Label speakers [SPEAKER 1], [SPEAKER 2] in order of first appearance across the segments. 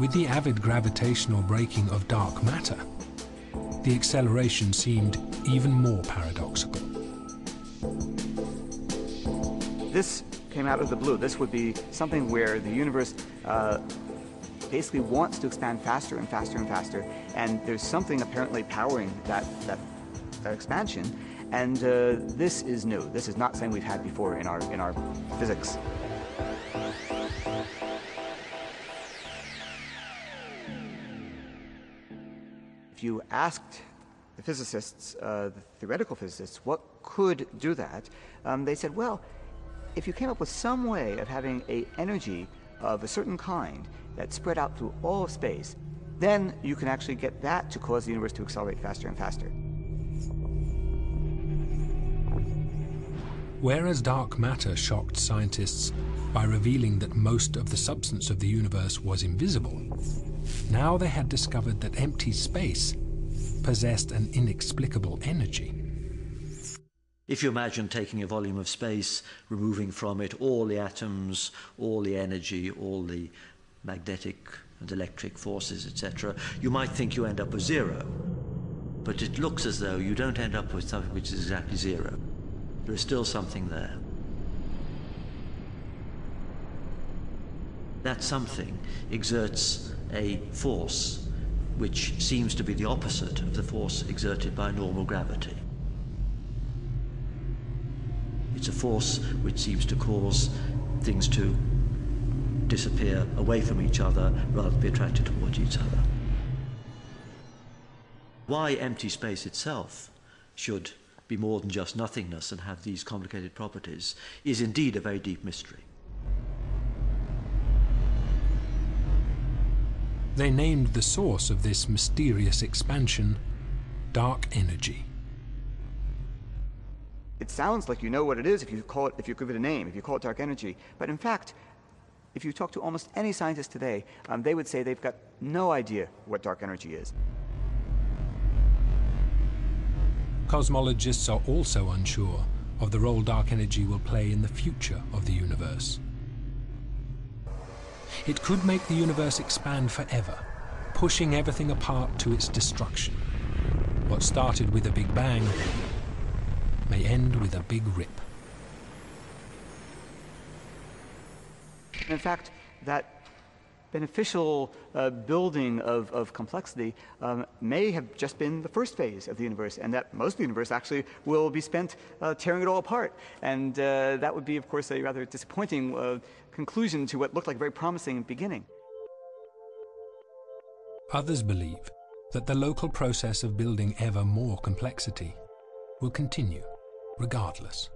[SPEAKER 1] With the avid gravitational braking of dark matter, the acceleration seemed even more paradoxical.
[SPEAKER 2] This came out of the blue. This would be something where the universe basically wants to expand faster and faster and faster, and there's something apparently powering that expansion. And this is new. This is not something we've had before in our physics. If you asked the physicists, the theoretical physicists, what could do that, they said, well, if you came up with some way of having an energy of a certain kind that spread out through all of space, then you can actually get that to cause the universe to accelerate faster and faster.
[SPEAKER 1] Whereas dark matter shocked scientists by revealing that most of the substance of the universe was invisible, now they had discovered that empty space possessed an inexplicable energy.
[SPEAKER 3] If you imagine taking a volume of space, removing from it all the atoms, all the energy, all the magnetic and electric forces, etc., you might think you end up with zero. But it looks as though you don't end up with something which is exactly zero. There is still something there. That something exerts a force which seems to be the opposite of the force exerted by normal gravity. It's a force which seems to cause things to disappear away from each other rather than be attracted towards each other. Why empty space itself should be more than just nothingness and have these complicated properties is indeed a very deep mystery.
[SPEAKER 1] They named the source of this mysterious expansion dark energy.
[SPEAKER 2] It sounds like you know what it is if you give it a name, if you call it dark energy. But in fact, if you talk to almost any scientist today, they would say they've got no idea what dark energy is.
[SPEAKER 1] Cosmologists are also unsure of the role dark energy will play in the future of the universe. It could make the universe expand forever, pushing everything apart to its destruction. What started with a Big Bang may end with a big rip.
[SPEAKER 2] In fact, that beneficial building of complexity may have just been the first phase of the universe, and that most of the universe actually will be spent tearing it all apart. And that would be, of course, a rather disappointing conclusion to what looked like a very promising beginning.
[SPEAKER 1] Others believe that the local process of building ever more complexity will continue, regardless.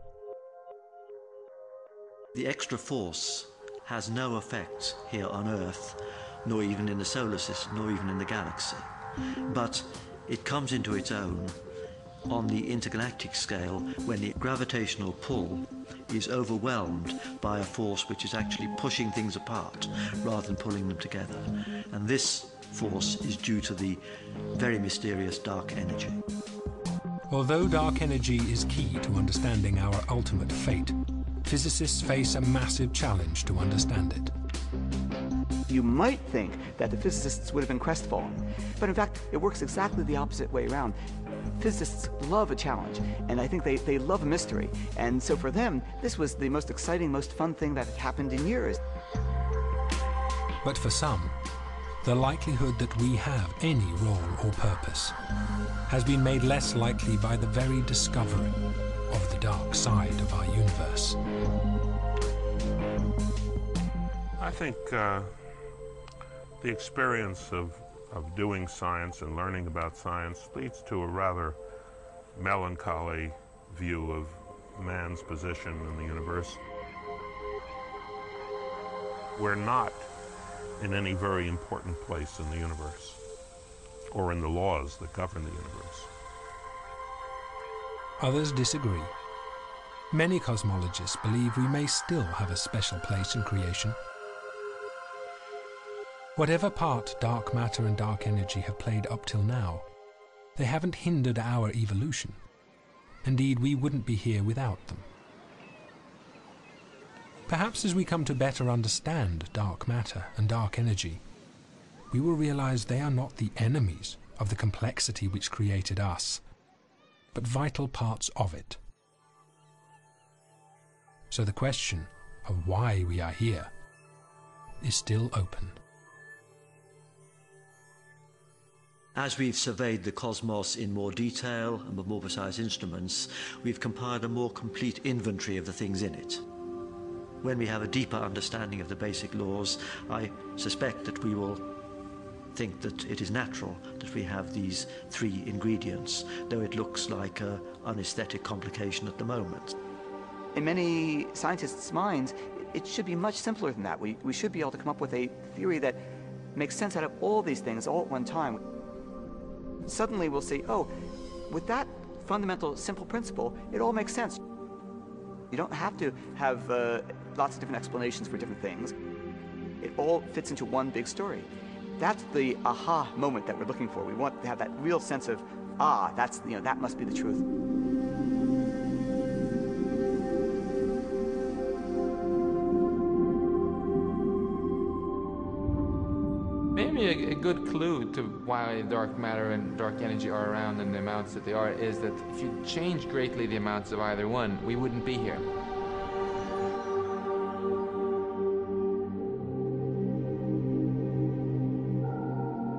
[SPEAKER 3] The extra force has no effect here on Earth, nor even in the solar system, nor even in the galaxy. But it comes into its own on the intergalactic scale when the gravitational pull is overwhelmed by a force which is actually pushing things apart rather than pulling them together. And this force is due to the very mysterious dark energy.
[SPEAKER 1] Although dark energy is key to understanding our ultimate fate, physicists face a massive challenge to understand it.
[SPEAKER 2] You might think that the physicists would have been crestfallen, but in fact, it works exactly the opposite way around. Physicists love a challenge, and I think they love a mystery. And so for them, this was the most exciting, most fun thing that had happened in years.
[SPEAKER 1] But for some, the likelihood that we have any role or purpose has been made less likely by the very discovery of the dark side of our universe.
[SPEAKER 4] I think the experience of doing science and learning about science leads to a rather melancholy view of man's position in the universe. We're not in any very important place in the universe or in the laws that govern the universe.
[SPEAKER 1] Others disagree. Many cosmologists believe we may still have a special place in creation. Whatever part dark matter and dark energy have played up till now, they haven't hindered our evolution. Indeed, we wouldn't be here without them. Perhaps as we come to better understand dark matter and dark energy, we will realize they are not the enemies of the complexity which created us, but vital parts of it. So the question of why we are here is still open.
[SPEAKER 3] As we've surveyed the cosmos in more detail and with more precise instruments, we've compiled a more complete inventory of the things in it. When we have a deeper understanding of the basic laws, I suspect that we will think that it is natural that we have these three ingredients, though it looks like an unaesthetic complication at the moment.
[SPEAKER 2] In many scientists' minds, it should be much simpler than that. We should be able to come up with a theory that makes sense out of all these things all at one time. Suddenly we'll see, oh, with that fundamental simple principle, it all makes sense. You don't have to have lots of different explanations for different things. It all fits into one big story. That's the aha moment that we're looking for. We want to have that real sense of, that's, that must be the truth.
[SPEAKER 5] Maybe a good clue to why dark matter and dark energy are around in the amounts that they are is that if you change greatly the amounts of either one, we wouldn't be here.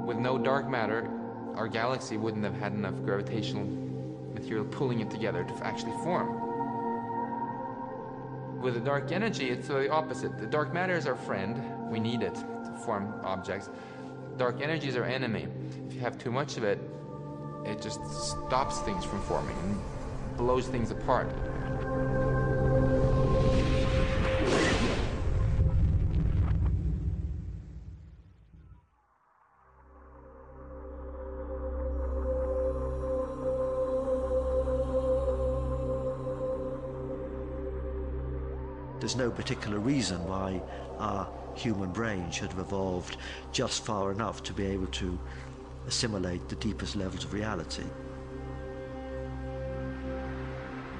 [SPEAKER 5] With no dark matter, our galaxy wouldn't have had enough gravitational material pulling it together to actually form. With the dark energy, it's the opposite. The dark matter is our friend. We need it to form objects. Dark energy is our enemy. If you have too much of it, it just stops things from forming and blows things apart.
[SPEAKER 3] There's no particular reason why our human brain should have evolved just far enough to be able to assimilate the deepest levels of reality.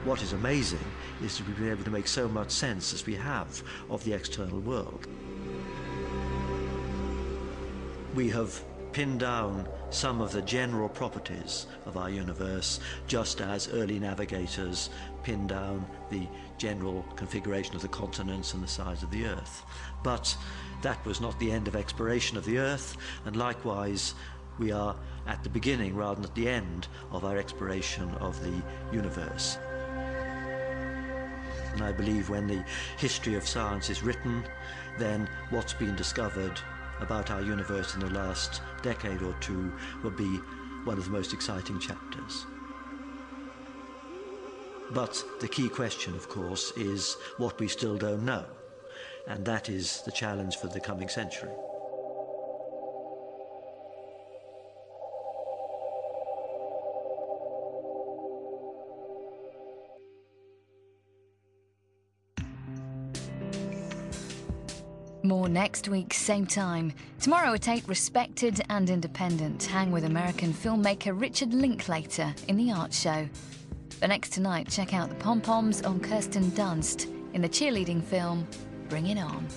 [SPEAKER 3] What is amazing is to be able to make so much sense as we have of the external world. We have pinned down some of the general properties of our universe, just as early navigators pinned down the general configuration of the continents and the size of the Earth. But that was not the end of exploration of the Earth, and likewise we are at the beginning rather than at the end of our exploration of the universe. And I believe when the history of science is written, then what's been discovered about our universe in the last decade or two will be one of the most exciting chapters. But the key question, of course, is what we still don't know, and that is the challenge for the coming century.
[SPEAKER 6] More next week, same time. Tomorrow at 8, Respected and Independent. Hang with American filmmaker Richard Linklater in the art show. But next tonight, check out the pom-poms on Kirsten Dunst in the cheerleading film Bring It On.